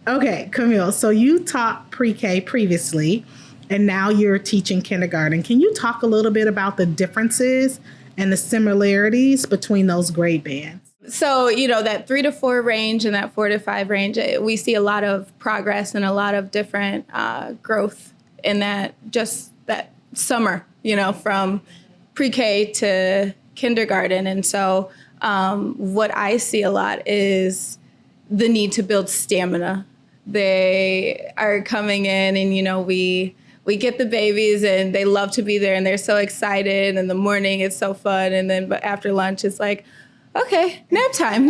Okay, Kamille, so you taught pre-K previously, and now you're teaching kindergarten. Can you talk a little bit about the differences and the similarities between those grade bands? So, that 3 to 4 range and that 4 to 5 range, we see a lot of progress and a lot of different growth in that summer, from pre-K to kindergarten. And so what I see a lot is the need to build stamina. They are coming in and, we get the babies and they love to be there and they're so excited. In the morning, it's so fun. And then but after lunch, it's like, okay, nap time.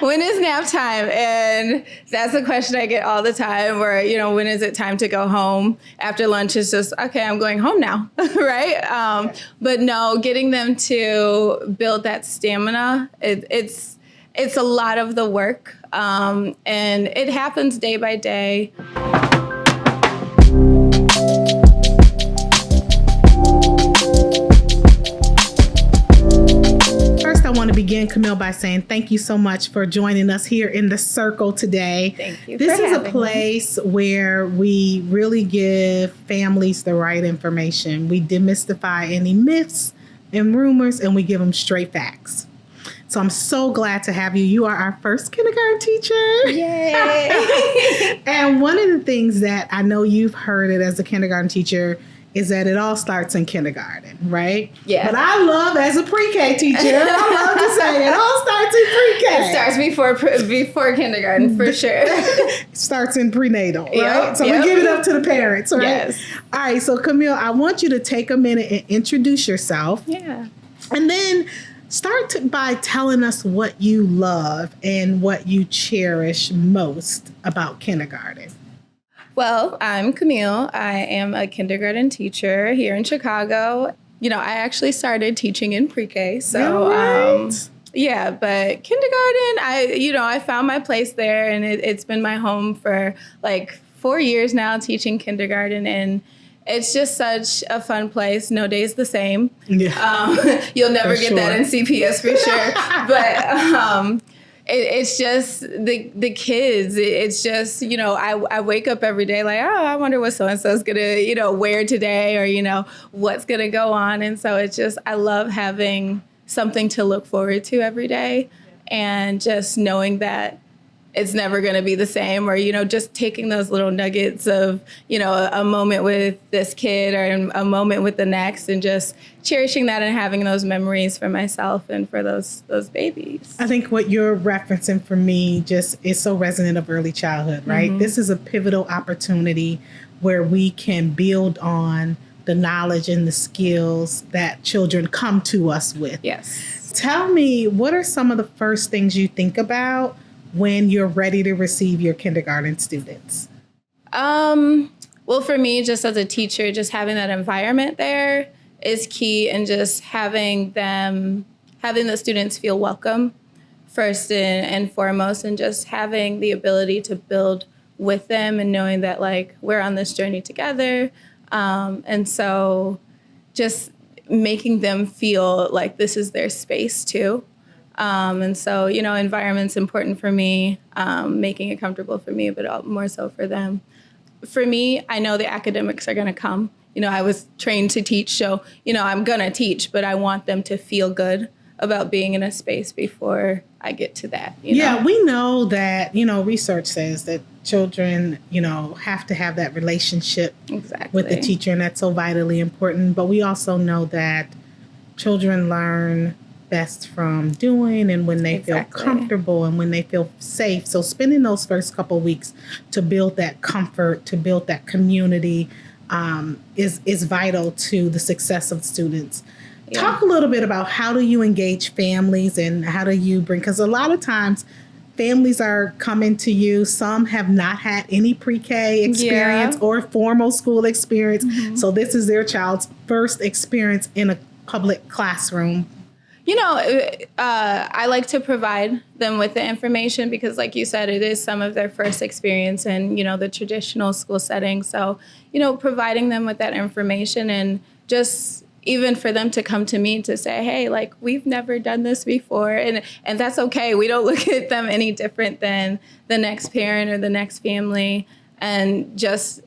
When is nap time? And that's a question I get all the time where, when is it time to go home? After lunch is just, okay, I'm going home now, right? But no, getting them to build that stamina, it's a lot of the work. And it happens day by day. I want to begin, Kamille, by saying thank you so much for joining us here in the circle today. Thank you. This is a place where we really give families the right information. We demystify any myths and rumors, and we give them straight facts. So I'm so glad to have you. You are our first kindergarten teacher. Yay! And one of the things that I know you've heard it as a kindergarten teacher is that it all starts in kindergarten, right? Yeah. But I love, as a pre-K teacher, I love to say it all starts in pre-K. It starts before kindergarten, for sure. It starts in prenatal, right? Yep, So we give it up to the parents, right? Yes. All right, so Kamille, I want you to take a minute and introduce yourself. Yeah. And then start by telling us what you love and what you cherish most about kindergarten. Well, I'm Kamille. I am a kindergarten teacher here in Chicago. I actually started teaching in pre-K. So, Right. But kindergarten, I found my place there, and it's been my home for like 4 years now, teaching kindergarten. And it's just such a fun place. No day's the same. Yeah. You'll never get that in CPS for sure. But it's just the kids. It's just, I wake up every day like, oh, I wonder what so-and-so's going to, wear today, or, what's going to go on. And so it's just, I love having something to look forward to every day, and just knowing that it's never going to be the same, or, just taking those little nuggets of, a moment with this kid or a moment with the next, and just cherishing that and having those memories for myself and for those babies. I think what you're referencing for me just is so resonant of early childhood, right? Mm-hmm. This is a pivotal opportunity where we can build on the knowledge and the skills that children come to us with. Yes. Tell me, what are some of the first things you think about when you're ready to receive your kindergarten students? Well, for me, just as a teacher, just having that environment there is key, and just having the students feel welcome first and foremost, and just having the ability to build with them, and knowing that like we're on this journey together. And so just making them feel like this is their space too. And so, environment's important for me, making it comfortable for me, but more so for them. For me, I know the academics are going to come. I was trained to teach, so, I'm going to teach, but I want them to feel good about being in a space before I get to that. Yeah, we know that, research says that children, have to have that relationship with the teacher, and that's so vitally important. But we also know that children learn best from doing, and when they feel comfortable and when they feel safe. So spending those first couple weeks to build that comfort, to build that community is vital to the success of students. Yeah. Talk a little bit about how do you engage families, and how do you because a lot of times families are coming to you. Some have not had any pre-K experience or formal school experience. Mm-hmm. So this is their child's first experience in a public classroom. I like to provide them with the information because, like you said, it is some of their first experience in, the traditional school setting. So, providing them with that information and just even for them to come to me to say, hey, like, we've never done this before. And that's okay. We don't look at them any different than the next parent or the next family. And just,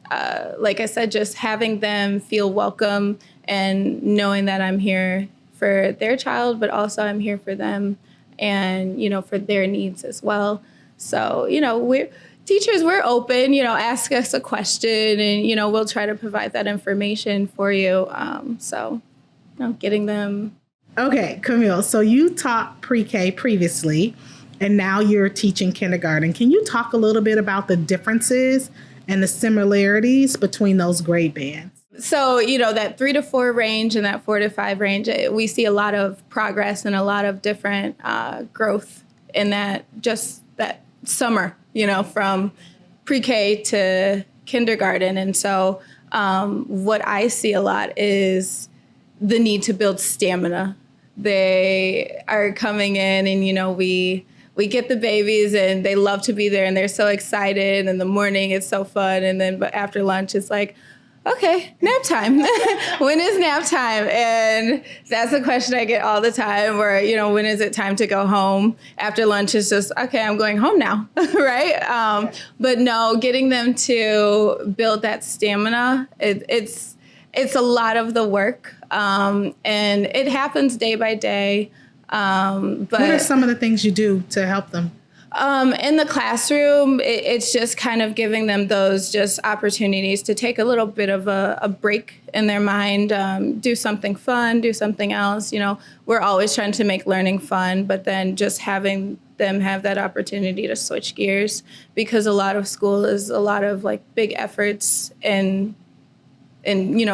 like I said, just having them feel welcome and knowing that I'm here for their child, but also I'm here for them and, for their needs as well. So, teachers, we're open, ask us a question and, we'll try to provide that information for you. Getting them. Okay, Kamille, so you taught pre-K previously, and now you're teaching kindergarten. Can you talk a little bit about the differences and the similarities between those grade bands? So, that 3 to 4 range and that 4 to 5 range, we see a lot of progress and a lot of different growth in that summer, from pre-K to kindergarten. And so what I see a lot is the need to build stamina. They are coming in and, we get the babies and they love to be there and they're so excited. In the morning, it's so fun. And then but after lunch, it's like, okay, nap time. When is nap time? And that's the question I get all the time where, when is it time to go home? After lunch is just, okay, I'm going home now, right? But no, getting them to build that stamina, it's a lot of the work. And it happens day by day. But what are some of the things you do to help them? In the classroom, it's just kind of giving them those just opportunities to take a little bit of a break in their mind, do something fun, do something else. We're always trying to make learning fun, but then just having them have that opportunity to switch gears, because a lot of school is a lot of like big efforts and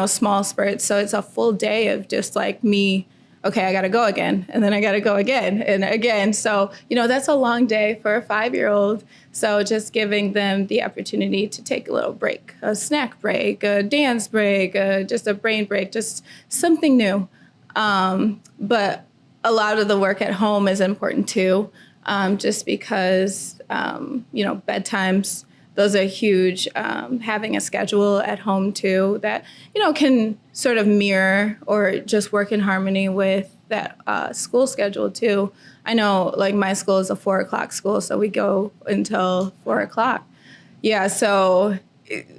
small spurts. So it's a full day of just like me. Okay, I got to go again, and then I got to go again and again. So, that's a long day for a 5-year-old. So just giving them the opportunity to take a little break, a snack break, a dance break, just a brain break, just something new. But a lot of the work at home is important too, just because, bedtimes, those are huge. Having a schedule at home too that, can sort of mirror or just work in harmony with that school schedule too. I know like my school is a 4:00 school, so we go until 4:00. Yeah, so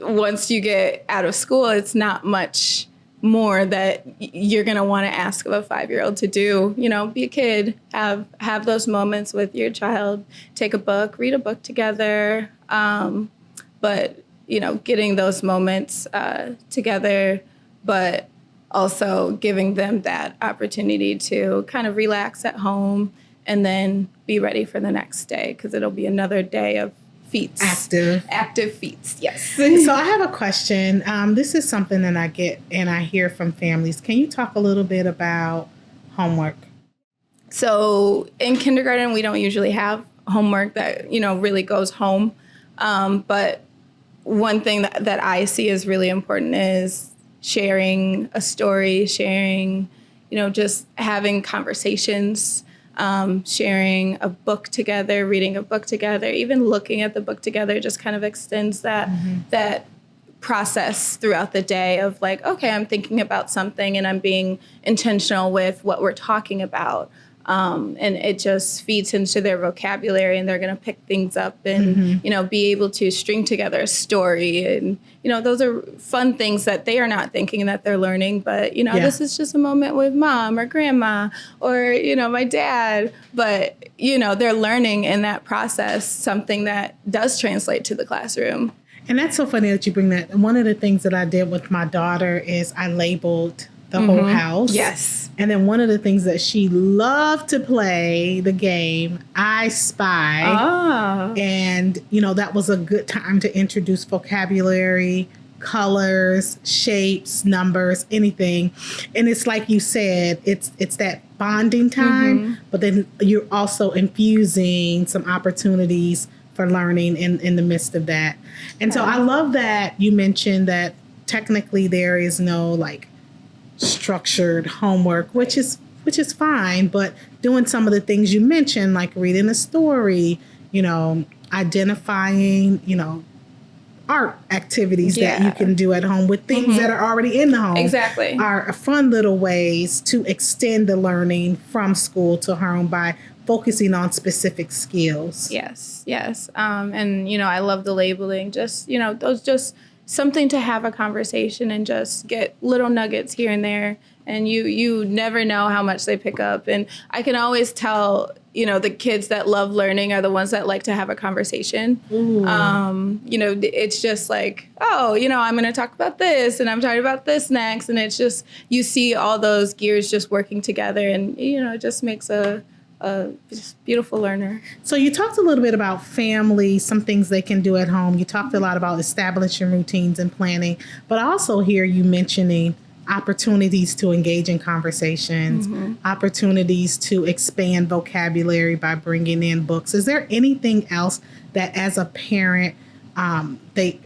once you get out of school, it's not much more that you're going to want to ask of a 5-year-old to do. Be a kid, have those moments with your child, take a book, read a book together. But, getting those moments together, but also giving them that opportunity to kind of relax at home and then be ready for the next day, because it'll be another day of feats. Active feats, yes. So I have a question. This is something that I get and I hear from families. Can you talk a little bit about homework? So in kindergarten, we don't usually have homework that, really goes home. But one thing that I see is really important is sharing a story, sharing, just having conversations, sharing a book together, reading a book together, even looking at the book together just kind of extends that process throughout the day of like, okay, I'm thinking about something and I'm being intentional with what we're talking about. And it just feeds into their vocabulary and they're going to pick things up and, be able to string together a story. And, those are fun things that they are not thinking that they're learning. But, this is just a moment with mom or grandma or, my dad. But, they're learning in that process something that does translate to the classroom. And that's so funny that you bring that. One of the things that I did with my daughter is I labeled the whole house. Yes. And then one of the things that she loved to play, the game, I Spy. Oh. And, that was a good time to introduce vocabulary, colors, shapes, numbers, anything. And it's like you said, it's that bonding time, but then you're also infusing some opportunities for learning in the midst of that. And so I love that you mentioned that technically there is no like structured homework, which is fine, but doing some of the things you mentioned, like reading a story, identifying, art activities that you can do at home with things that are already in the home. Exactly. Are fun little ways to extend the learning from school to home by focusing on specific skills. Yes. And, I love the labeling. Just, those just something to have a conversation and just get little nuggets here and there. And you never know how much they pick up. And I can always tell, the kids that love learning are the ones that like to have a conversation. It's just like, I'm going to talk about this and I'm talking about this next. And it's just, you see all those gears just working together and, it just makes a just beautiful learner. So you talked a little bit about family, some things they can do at home. You talked a lot about establishing routines and planning, but I also hear you mentioning opportunities to engage in conversations, opportunities to expand vocabulary by bringing in books. Is there anything else that as a parent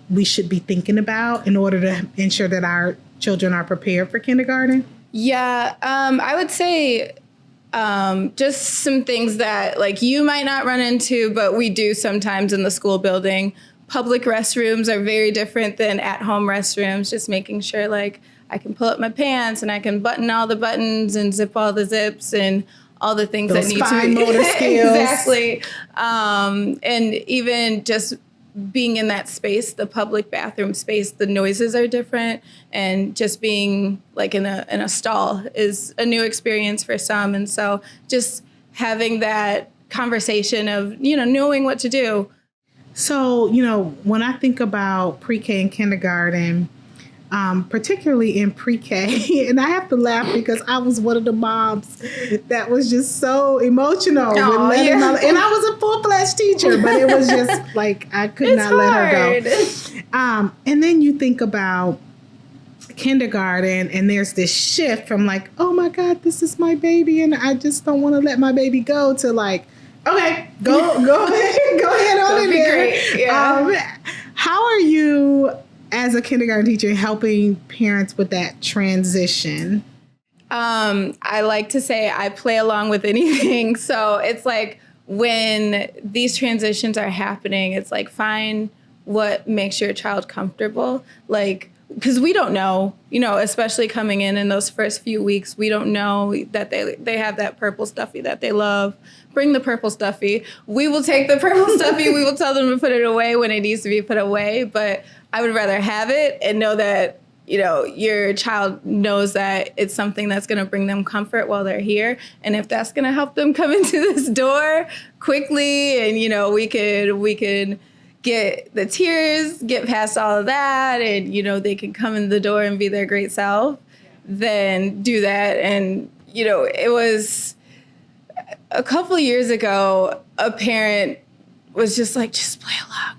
we should be thinking about in order to ensure that our children are prepared for kindergarten? Yeah, I would say just some things that you might not run into, but we do sometimes in the school building. Public restrooms are very different than at-home restrooms. Just making sure I can pull up my pants and I can button all the buttons and zip all the zips and all the things those that need fine to be motor skills. Exactly. And even just being in that space, the public bathroom space, the noises are different, and just being in a stall is a new experience for some. And so just having that conversation of, knowing what to do. So, when I think about pre-K and kindergarten, particularly in pre-K, and I have to laugh because I was one of the moms that was just so emotional with letting and I was a full-fledged teacher, but it was just I could not let her go. And then you think about kindergarten, and there's this shift from oh my God, this is my baby, and I just don't want to let my baby go, to okay, go ahead on in there. Great. Yeah. How are you, as a kindergarten teacher, helping parents with that transition? I like to say I play along with anything. So it's when these transitions are happening, it's find what makes your child comfortable. Because we don't know, especially coming in those first few weeks, we don't know that they have that purple stuffy that they love. Bring the purple stuffy. We will take the purple stuffy. We will tell them to put it away when it needs to be put away. But I would rather have it and know that, your child knows that it's something that's going to bring them comfort while they're here. And if that's going to help them come into this door quickly and, we could get the tears, get past all of that, and, they can come in the door and be their great self, then do that. And, it was a couple of years ago, a parent was just just play along.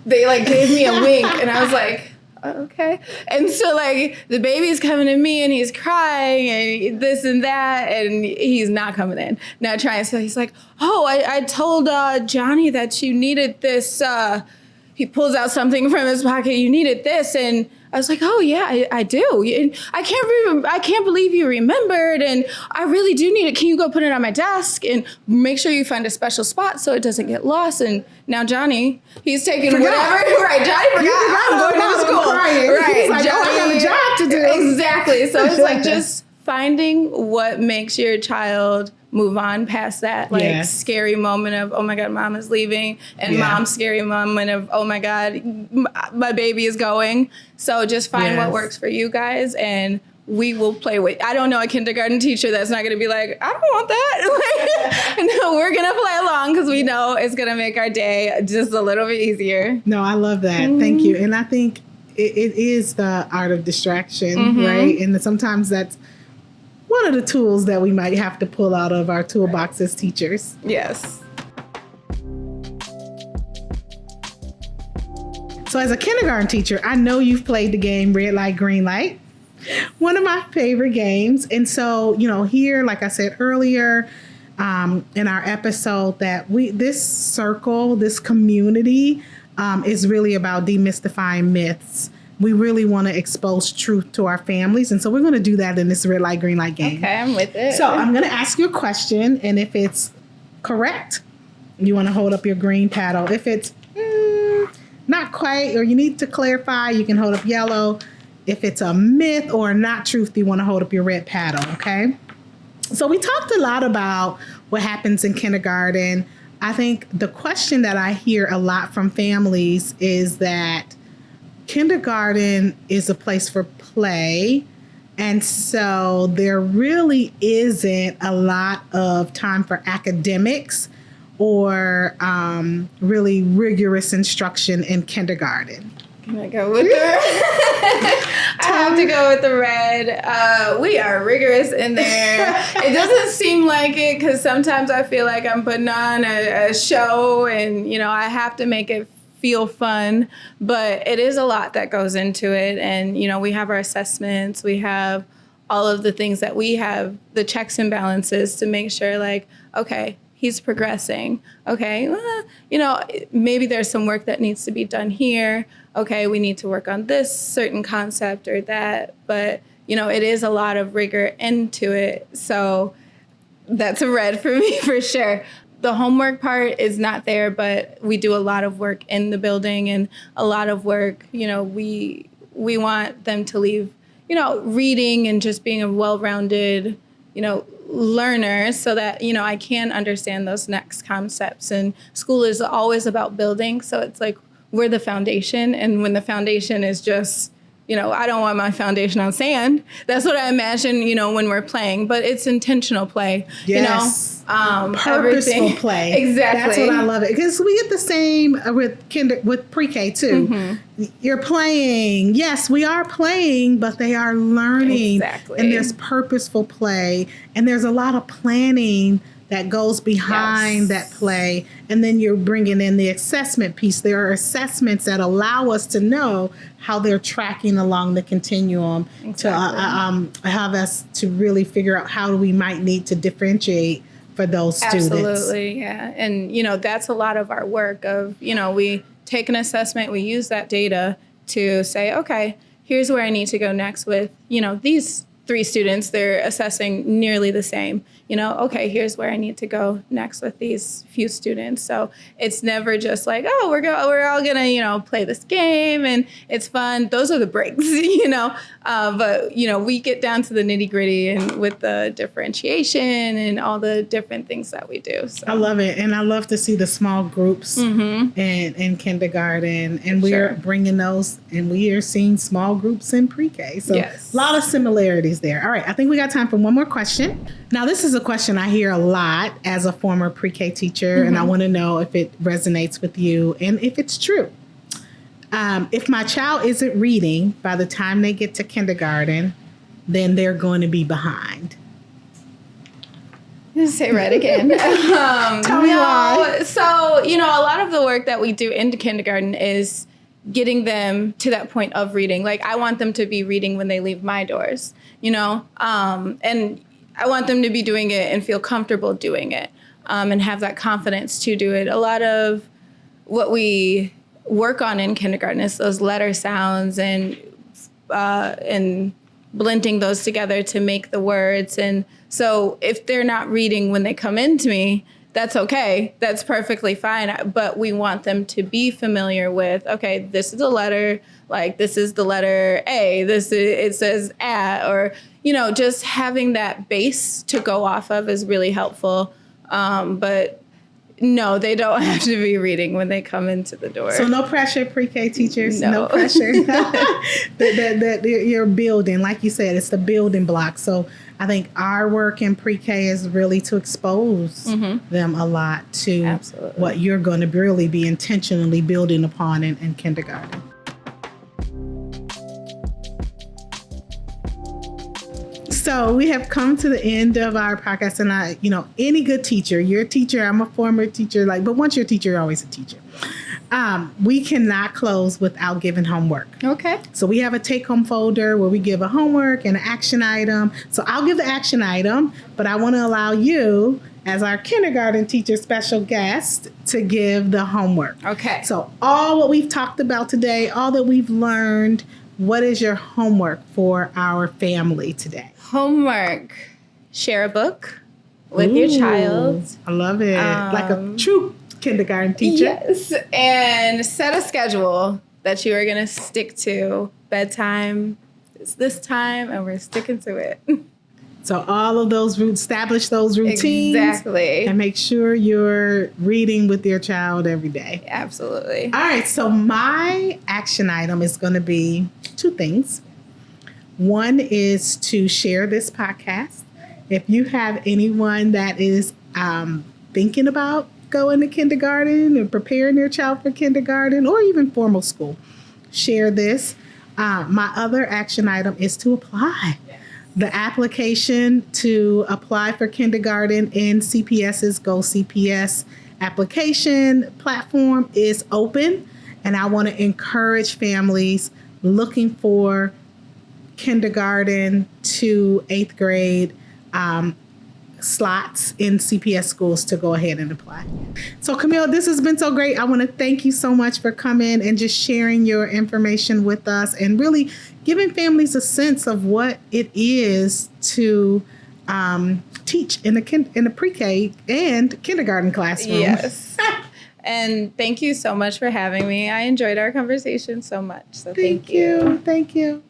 They gave me a wink, and I was like, okay. And so the baby's coming to me and he's crying and this and that, and he's not coming in, not trying. So he's like, oh, I told Johnny that you needed this. He pulls out something from his pocket. You needed this. And I was like, oh yeah, I do. And I can't believe you remembered. And I really do need it. Can you go put it on my desk and make sure you find a special spot so it doesn't get lost? And now Johnny, he's taking whatever. Right, Johnny forgot. I'm going to school. Right, Johnny, I have a job to do. Exactly. So it's just finding what makes your child move on past that scary moment of, oh my God, mom is leaving, and mom's scary moment of, oh my God, my baby is going. So just find what works for you guys, and we will play with. I don't know a kindergarten teacher that's not going to be like, I don't want that. No, we're going to play along because we know it's going to make our day just a little bit easier. No, I love that. Thank you. And I think it is the art of distraction, right? And sometimes that's one of the tools that we might have to pull out of our toolbox as teachers. Yes. So as a kindergarten teacher, I know you've played the game Red Light, Green Light, one of my favorite games. And so, here, like I said earlier, in our episode, that this circle, this community, is really about demystifying myths. We really want to expose truth to our families. And so we're going to do that in this Red Light, Green Light game. Okay, I'm with it. So I'm going to ask you a question. And if it's correct, you want to hold up your green paddle. If it's not quite, or you need to clarify, you can hold up yellow. If it's a myth or a not truth, you want to hold up your red paddle, okay? So we talked a lot about what happens in kindergarten. I think the question that I hear a lot from families is that kindergarten is a place for play. And so there really isn't a lot of time for academics or really rigorous instruction in kindergarten. Can I go with the red? I have to go with the red. We are rigorous in there. It doesn't seem like it because sometimes I feel like I'm putting on a show and, I have to make it feel fun. But it is a lot that goes into it. And, we have our assessments. We have all of the things that we have, the checks and balances to make sure okay, he's progressing. Okay, maybe there's some work that needs to be done here. Okay, we need to work on this certain concept or that. But, it is a lot of rigor into it. So that's a red for me for sure. The homework part is not there, but we do a lot of work in the building and a lot of work, we want them to leave, reading and just being a well-rounded, learner so that, I can understand those next concepts. And school is always about building. So it's like we're the foundation. And when the foundation is just, I don't want my foundation on sand. That's what I imagine, when we're playing. But it's intentional play, yes. Purposeful everything. play. Exactly. That's what I love it. Because we get the same with pre-K too. Mm-hmm. You're playing. Yes, we are playing, but they are learning. Exactly. And there's purposeful play. And there's a lot of planning that goes behind that play. And then you're bringing in the assessment piece. There are assessments that allow us to know how they're tracking along the continuum to have us to really figure out how we might need to differentiate for those students. Absolutely, yeah. And, that's a lot of our work of, we take an assessment, we use that data to say, okay, here's where I need to go next with, these 3 students, they're assessing nearly the same. Okay, here's where I need to go next with these few students. So it's never just like, oh, we're all gonna, play this game and it's fun. Those are the breaks, But we get down to the nitty gritty and with the differentiation and all the different things that we do. So. I love it, and I love to see the small groups in kindergarten, and we're bringing those, and we are seeing small groups in pre-K. So a lot of similarities there. All right, I think we got time for one more question. Now, this is a question I hear a lot as a former pre-K teacher, and I want to know if it resonates with you and if it's true. If my child isn't reading by the time they get to kindergarten, then they're going to be behind. Say red again. Tell me why. So, a lot of the work that we do in kindergarten is getting them to that point of reading. Like, I want them to be reading when they leave my doors, and I want them to be doing it and feel comfortable doing it, and have that confidence to do it. A lot of what we work on in kindergarten is those letter sounds and blending those together to make the words. And so if they're not reading when they come into me, that's okay. That's perfectly fine. But we want them to be familiar with, okay, this is a letter, like this is the letter A, it says at, or, just having that base to go off of is really helpful. But no, they don't have to be reading when they come into the door. So no pressure, pre-K teachers. No pressure. that you're building, like you said, it's the building block. So I think our work in pre-K is really to expose them a lot to what you're going to really be intentionally building upon in kindergarten. So we have come to the end of our podcast, and any good teacher, you're a teacher, I'm a former teacher, but once you're a teacher, you're always a teacher. We cannot close without giving homework. Okay. So we have a take-home folder where we give a homework and an action item. So I'll give the action item, but I want to allow you, as our kindergarten teacher special guest, to give the homework. Okay. So all what we've talked about today, all that we've learned, what is your homework for our family today? Homework. Share a book with your child. I love it. Like a true kindergarten teacher. Yes, and set a schedule that you are going to stick to. Bedtime is this time, and we're sticking to it. So all of those establish those routines. Exactly. And make sure you're reading with your child every day. Absolutely. All right, so my action item is going to be 2 things. One is to share this podcast. If you have anyone that is thinking about going to kindergarten or preparing their child for kindergarten or even formal school, share this. My other action item is to apply. The application to apply for kindergarten in CPS's Go CPS application platform is open, and I want to encourage families looking for kindergarten to 8th grade slots in CPS schools to go ahead and apply. So Kamille, this has been so great. I want to thank you so much for coming and just sharing your information with us and really giving families a sense of what it is to teach in the pre-K and kindergarten classroom. Yes. And thank you so much for having me. I enjoyed our conversation so much. So thank you. Thank you.